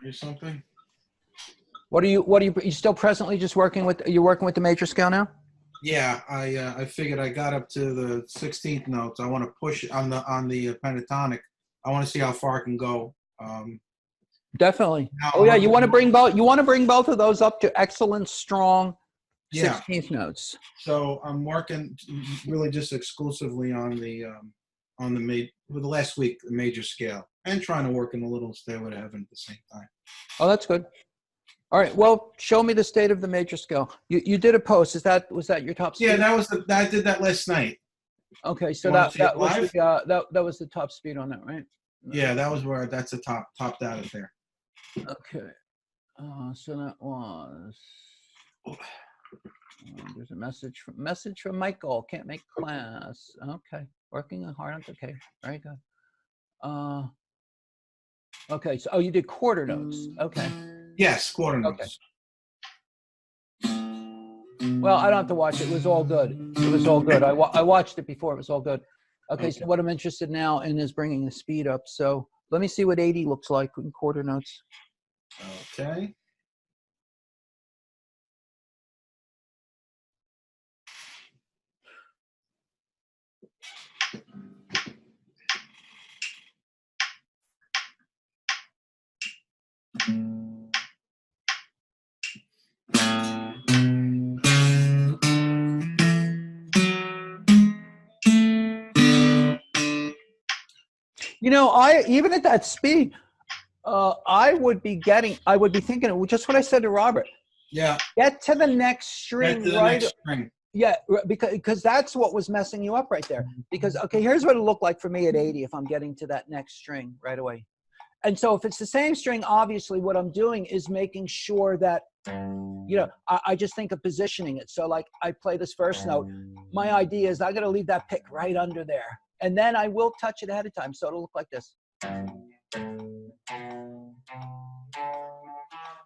Or something. What are you still presently just working with, you're working with the major scale now? Yeah, I figured I got up to the 16th notes. I want to push it on the pentatonic. I want to see how far I can go. Definitely. Now Oh I'm yeah, you working. want to bring both, you want to bring both of those up to excellent, strong Yeah, 16th notes. so I'm working really just exclusively on the with the last week the major scale and trying to work in a little Stairway to Heaven at the same time. Oh, that's good. All right. Well, show me the state of the major scale. You did a post. Was that your top Yeah, speed? I did that last night. Okay, so You want to see it that was the live? that was the top speed on that, right? Yeah, that was where that's the topped out of there. Okay. So that was. There's a message from Michael. Can't make class. Okay, working hard on. Okay, very good. Okay. So you did quarter notes. Okay. Yes, quarter Okay. notes. Well, I don't have to watch it. It was all good. It was all good. I watched it before. It was all good. Okay. So what I'm interested now in is bringing the speed up. So let me see what 80 looks like in quarter notes. Okay. You know, I even at that speed, I would be thinking just what I said to Robert. Yeah. Get to the next string, Get to the right? next string. Yeah, because that's what was messing you up right there. Because okay, here's what it looked like for me at 80 if I'm getting to that next string right away. And so if it's the same string, obviously what I'm doing is making sure that, you know, I just think of positioning it. So like I play this first note. My idea is I got to leave that pick right under there. And then I will touch it ahead of time. So it'll look like this.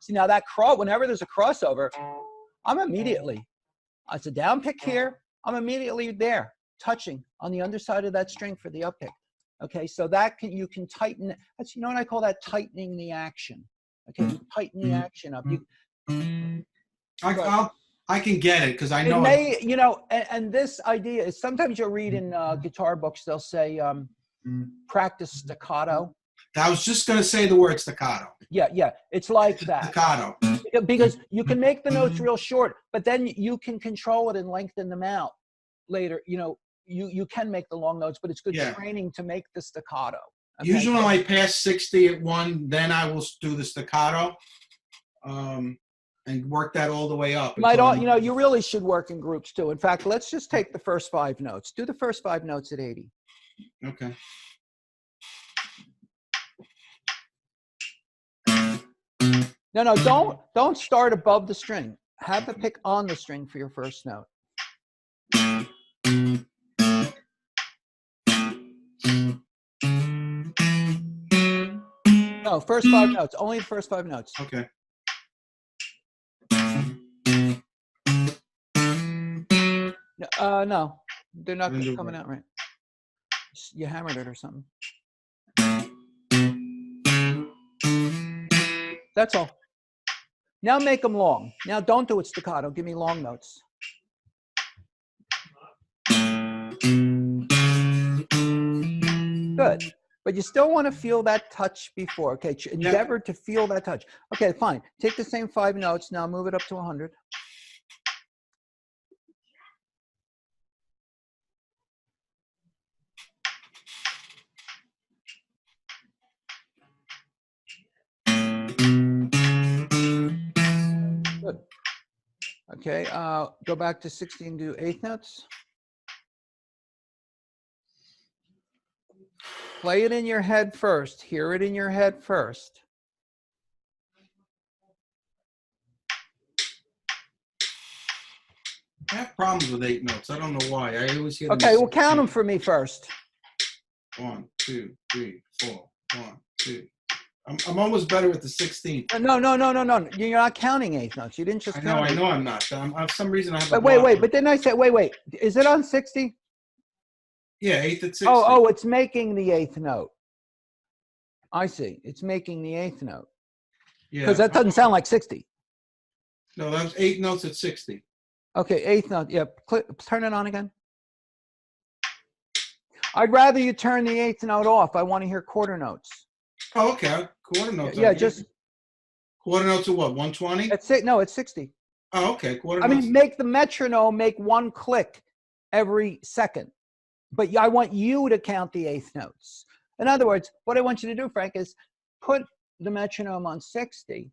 See, now that whenever there's a crossover, I'm immediately, it's a down pick here. I'm immediately there, touching on the underside of that string for the up pick. Okay, so that you can tighten. That's, you know what I call that, tightening the action. Okay, you tighten the action up. I can get it because I know it may, you know, and this idea is sometimes you'll read in guitar books, they'll say practice staccato. I was just going to say the word staccato. Yeah, it's like that. Staccato. Because you can make the notes real short, but then you can control it and lengthen them out later. You know, you can make the long notes, but it's good training to make the staccato. Okay? Usually when I pass 60 at one, then I will do the staccato and work that all the way up. You know, you really should work in groups too. In fact, let's just take the first 5 notes. Do the first 5 notes at 80. Okay. No, don't start above the string. Have the pick on the string for your first note. No, first 5 notes. Only the first 5 notes. Okay. No, they're not coming out right. You hammered it or something. That's all. Now make them long. Now don't do it staccato. Give me long notes. Good. But you still want to feel that touch before. Okay, endeavor to feel that touch. Okay, fine. Take the same 5 notes. Now move it up to 100. Good. Okay, go back to 16, do 8th notes. Play it in your head first. Hear it in your head first. I have problems with 8 notes. I don't know why. I always hear them. Okay, well, count them for me first. 1, 2, 3, 4. 1, 2. I'm almost better with the 16th. No. You're not counting 8th notes. You didn't just count. I know I'm not. For some reason I have. But wait. But then I said, wait. Is it on 60? Yeah, 8th at 60. Oh, it's making the 8th note. I see. It's making the 8th note. Yeah. Because that doesn't sound like 60. No, that was 8 notes at 60. Okay, eighth note. Yeah, turn it on again. I'd rather you turn the eighth note off. I want to hear quarter notes. Oh, okay. Quarter notes. Yeah, I hear just you. Quarter notes are what? 120? it's it. No, it's 60. Oh, okay. Quarter I notes. mean, make the metronome make one click every second, but I want you to count the eighth notes. In other words, what I want you to do, Frank, is put the metronome on 60,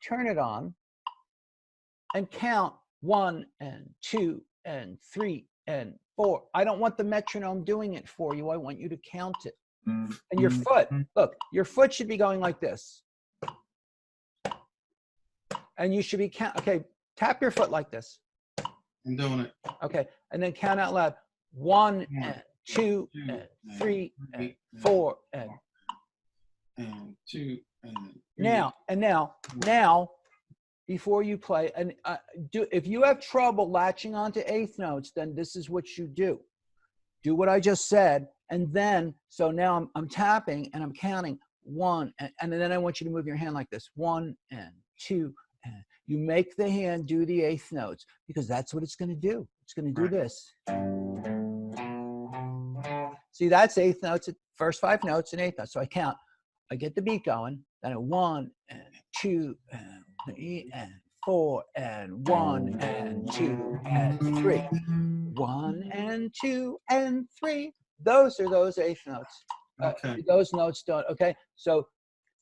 turn it on, and count 1 and 2 and 3 and 4. I don't want the metronome doing it for you. I want you to count it. And your foot, look, your foot should be going like this. And you should be okay, tap your foot like this. I'm doing it. Okay, and then count out loud. 1 and 2 and 3 and 4 and 2 and 3. Now, before you play, and if you have trouble latching onto eighth notes, then this is what you do. Do what I just said, and then so now I'm tapping and I'm counting 1, and then I want you to move your hand like this. 1 and 2. And you make the hand do the eighth notes because that's what it's going to do. It's going to do this. See, that's eighth notes, first 5 notes and eighth notes. So I count. I get the beat going. Then 1 and 2 and 3 and 4 and 1 and 2 and 3. 1 and 2 and 3. Those are those eighth notes. Okay. Those notes don't. Okay. So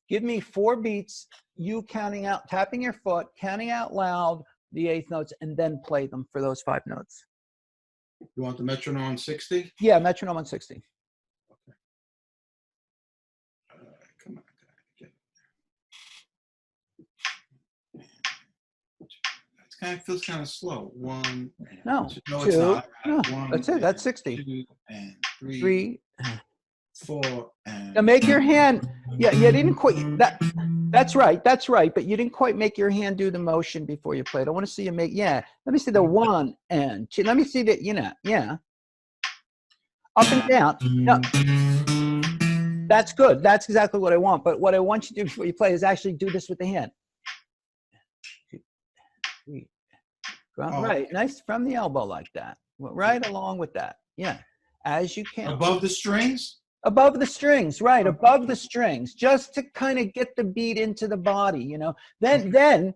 give me 4 beats, you counting out, tapping your foot, counting out loud the eighth notes, and then play them for those 5 notes. You want the metronome on 60? Yeah, metronome on 60. Come on. It feels kind of slow. 1. No, 2. No, It's not. no, 1 that's it. That's 60. 2 and 3. 3. 4 and. Now make your hand. Yeah, you didn't quite. That's right. That's right. But you didn't quite make your hand do the motion before you played. I want to see you make. Yeah. Let me see the 1 and 2. Let me see that. Yeah. Up and down. No. That's good. That's exactly what I want. But what I want you to do before you play is actually do this with the hand. 2, 3. Right. Nice from the elbow like that. Right along with that. Yeah. As you can. Above the strings? Above the strings, right? Above the strings, just to kind of get the beat into the body, Then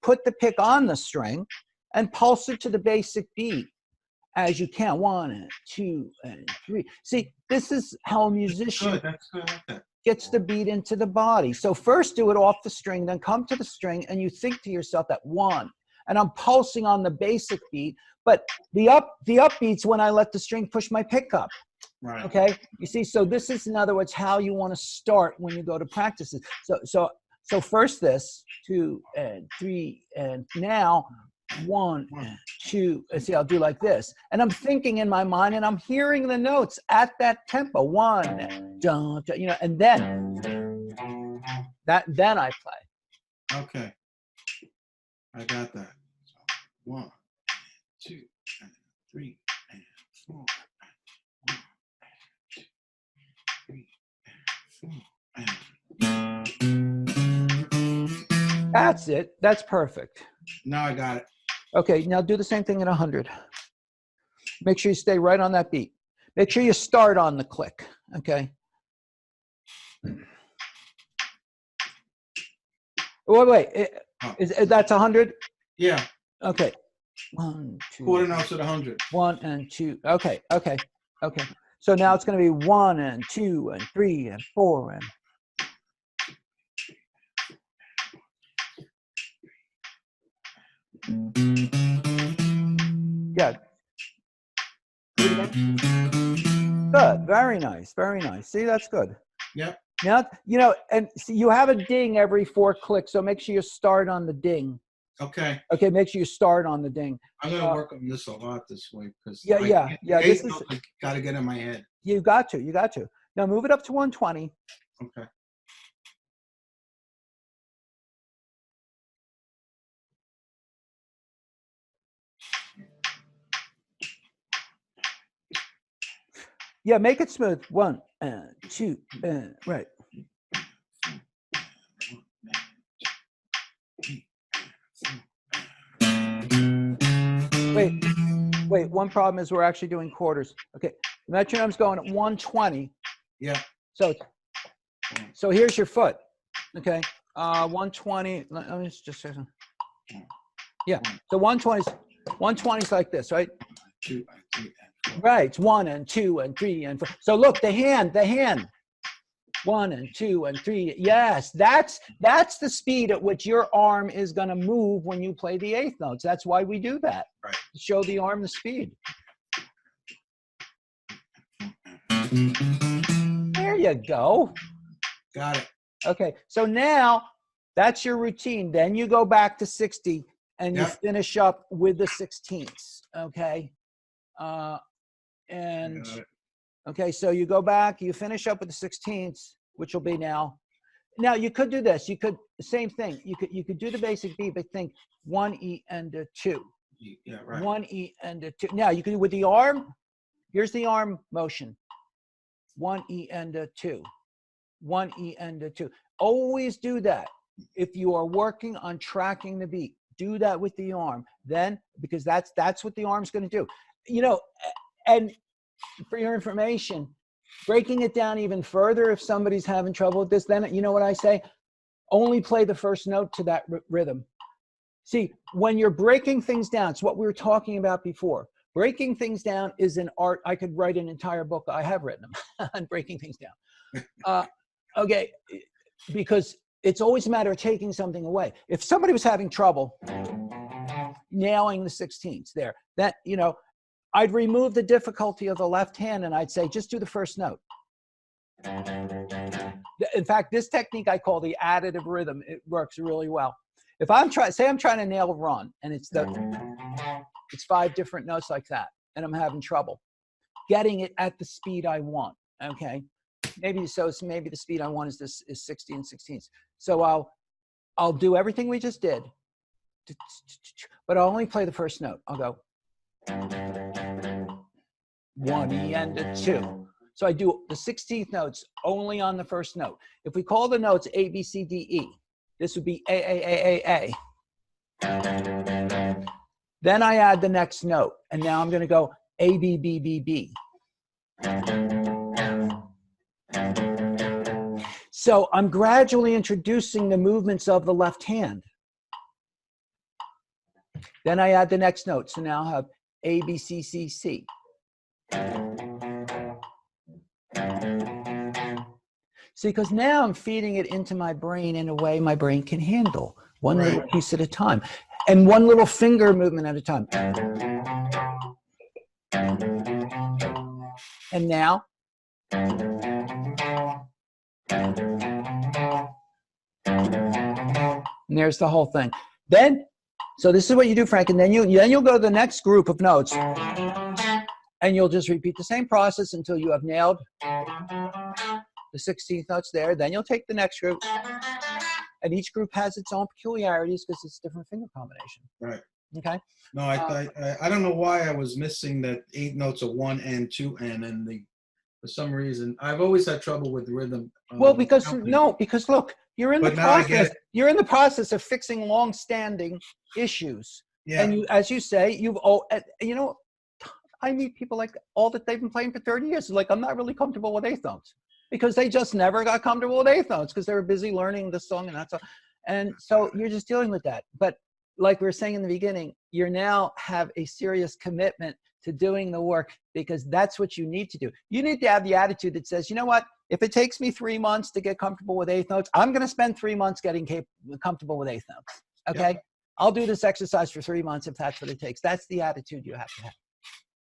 put the pick on the string and pulse it to the basic beat as you can. 1 and 2 and 3. See, this is how a musician That's good. I like that. gets the beat into the body. So first do it off the string, then come to the string, and you think to yourself that 1, and I'm pulsing on the basic beat. But the upbeats when I let the string push my pickup. Right. Okay. You see, so this is, in other words, how you want to start when you go to practices. So first this 2 and 3, and now 1 and 2. See, I'll do like this, and I'm thinking in my mind, and I'm hearing the notes at that tempo. 1, dun, dun, and then I play. Okay. I got that. So 1, 2, and 3, and 4. That's it. That's perfect. Now I got it. Okay, now do the same thing at 100. Make sure you stay right on that beat. Make sure you start on the click, okay? Wait. That's 100? Yeah. Okay. 1, 2. Quarter notes at 100. 1 and 2. Okay. So now it's going to be 1 and 2 and 3 and 4 and. Yeah. Good. Very nice. Very nice. See, that's good. Yep. Now, and see, you have a ding every 4 clicks, so make sure you start on the ding. Okay. Okay, make sure you start on the ding. I'm going to work on this a lot this week because Yeah. This is got to get in my head. You got to. Now move it up to 120. Okay. Yeah, make it smooth. 1 and 2 and right. Wait, one problem is we're actually doing quarters. Okay, the metronome's going at 120. Yeah. So here's your foot. Okay, 120. Let me just say something. Yeah, so 120 is like this, right? 2 and 3 and 4. Right, it's 1 and 2 and 3 and 4. So look, the hand. 1 and 2 and 3. Yes, that's the speed at which your arm is going to move when you play the eighth notes. That's why we do that. Right. To show the arm the speed. There you go. Got it. Okay, so now that's your routine. Then you go back to 60 and you finish up with the 16ths. Okay. And okay, so you go back, you finish up with the 16ths, which will be now. Now you could do this. You could same thing. You could do the basic beat, but think 1 E and a 2. Yeah, right. 1 E and a 2. Now you can do with the arm. Here's the arm motion. 1 E and a 2. 1 E and a 2. Always do that. If you are working on tracking the beat, do that with the arm. Then, because that's what the arm's going to do. You know, and for your information, breaking it down even further, if somebody's having trouble with this, then you know what I say? Only play the first note to that rhythm. See, when you're breaking things down, it's what we were talking about before. Breaking things down is an art. I could write an entire book. I have written them on breaking things down. Okay, because it's always a matter of taking something away. If somebody was having trouble nailing the 16ths there, that, you know, I'd remove the difficulty of the left hand and I'd say, just do the first note. In fact, this technique I call the additive rhythm. It works really well. If I'm trying to nail run and it's 5 different notes like that, and I'm having trouble getting it at the speed I want. Okay, maybe the speed I want is 60 and 16ths. So I'll do everything we just did, but I'll only play the first note. I'll go 1 E and a 2. So I do the 16th notes only on the first note. If we call the notes A, B, C, D, E, this would be A, A, A, A, A. Then I add the next note, and now I'm going to go A, B, B, B, B. So I'm gradually introducing the movements of the left hand. Then I add the next note. So now I have A, B, C, C, C. See, because now I'm feeding it into my brain in a way my brain can handle, one little piece at a time, and one little finger movement at a time. And now, and there's the whole thing. Then, so this is what you do, Frank, and then you'll go to the next group of notes, and you'll just repeat the same process until you have nailed the 16th notes there. Then you'll take the next group, and each group has its own peculiarities because it's a different finger combination. Right. Okay. No, I don't know why I was missing that 8 notes of 1 and 2 and for some reason I've always had trouble with rhythm. Well, because look, you're in the process. You're in the process of fixing long-standing issues. Yeah. And as you say, you know, I meet people like all that they've been playing for 30 years. Like, I'm not really comfortable with eighth notes because they just never got comfortable with eighth notes because they were busy learning the song and that's all. And so you're just dealing with that. But like we were saying in the beginning, you now have a serious commitment to doing the work because that's what you need to do. You need to have the attitude that says, you know what, if it takes me 3 months to get comfortable with eighth notes, I'm going to spend 3 months getting comfortable with eighth notes. Okay. Yeah. I'll do this exercise for 3 months if that's what it takes. That's the attitude you have to have.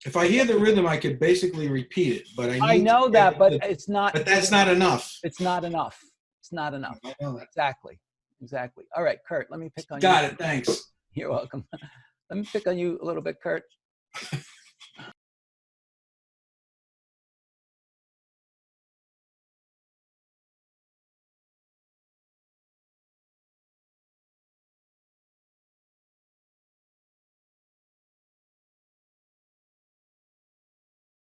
If I hear the rhythm, I could basically repeat it, but I know that, but it's not. But that's not enough. It's not enough. It's not enough. I know that. Exactly. All right, Kurt, let me pick on you. Got it. Thanks. You're welcome. Let me pick on you a little bit, Kurt.